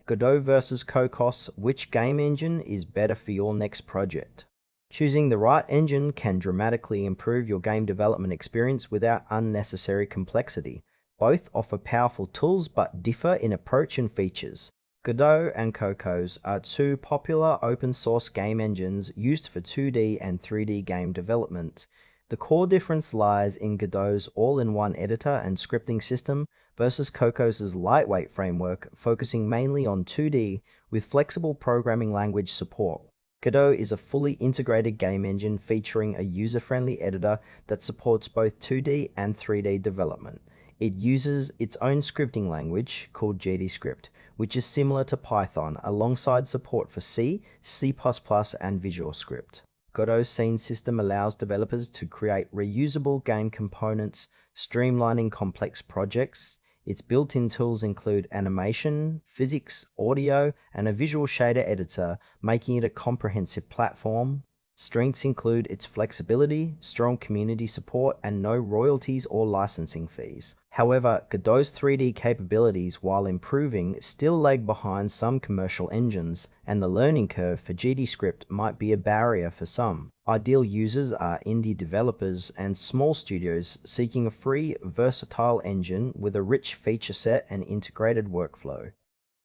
Godot versus Cocos, which game engine is better for your next project? Choosing the right engine can dramatically improve your game development experience without unnecessary complexity. Both offer powerful tools but differ in approach and features. Godot and Cocos are two popular open source game engines used for 2D and 3D game development. The core difference lies in Godot's all-in-one editor and scripting system versus Cocos' lightweight framework, focusing mainly on 2D with flexible programming language support. Godot is a fully integrated game engine featuring a user-friendly editor that supports both 2D and 3D development. It uses its own scripting language called GDScript, which is similar to Python, alongside support for C, C++, and VisualScript. Godot's scene system allows developers to create reusable game components, streamlining complex projects. Its built-in tools include animation, physics, audio, and a visual shader editor, making it a comprehensive platform. Strengths include its flexibility, strong community support, and no royalties or licensing fees. However, Godot's 3D capabilities, while improving, still lag behind some commercial engines, and the learning curve for GDScript might be a barrier for some. Ideal users are indie developers and small studios seeking a free, versatile engine with a rich feature set and integrated workflow.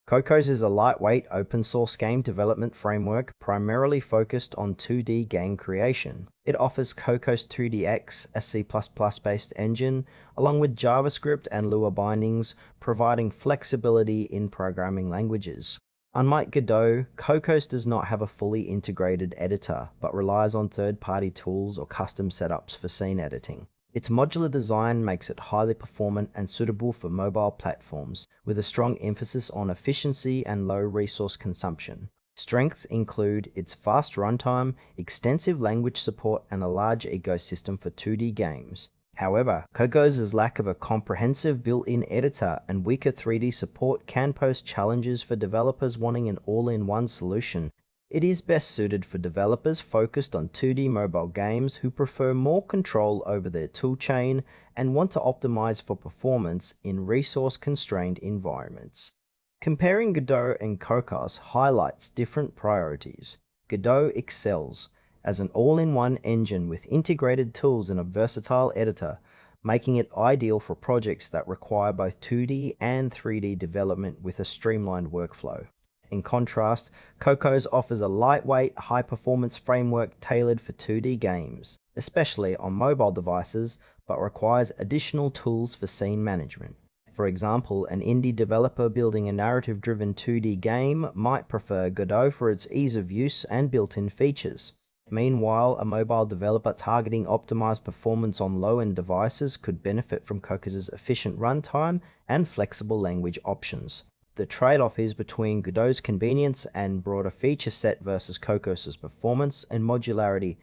Cocos is a lightweight open-source game development framework primarily focused on 2D game creation. It offers Cocos 2DX, a C++-based engine, along with JavaScript and Lua bindings, providing flexibility in programming languages. Unlike Godot, Cocos does not have a fully integrated editor, but relies on third-party tools or custom setups for scene editing. Its modular design makes it highly performant and suitable for mobile platforms, with a strong emphasis on efficiency and low resource consumption. Strengths include its fast runtime, extensive language support, and a large ecosystem for 2D games. However, Cocos' lack of a comprehensive built-in editor and weaker 3D support can pose challenges for developers wanting an all-in-one solution. It is best suited for developers focused on 2D mobile games who prefer more control over their toolchain and want to optimize for performance in resource-constrained environments. Comparing Godot and Cocos highlights different priorities. Godot excels as an all-in-one engine with integrated tools and a versatile editor, making it ideal for projects that require both 2D and 3D development with a streamlined workflow. In contrast, Cocos offers a lightweight, high-performance framework tailored for 2D games, especially on mobile devices, but requires additional tools for scene management. For example, an indie developer building a narrative-driven 2D game might prefer Godot for its ease of use and built-in features. Meanwhile, a mobile developer targeting optimized performance on low-end devices could benefit from Cocos' efficient runtime and flexible language options. The trade-off is between Godot's convenience and broader feature set versus Cocos' performance and modularity,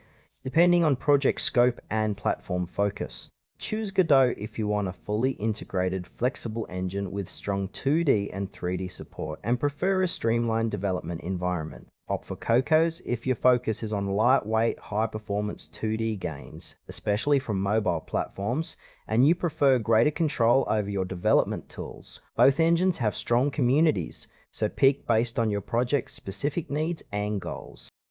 depending on project scope and platform focus. Choose Godot if you want a fully integrated, flexible engine with strong 2D and 3D support and prefer a streamlined development environment. Opt for Cocos if your focus is on lightweight, high-performance 2D games, especially from mobile platforms, and you prefer greater control over your development tools. Both engines have strong communities, so pick based on your project's specific needs and goals.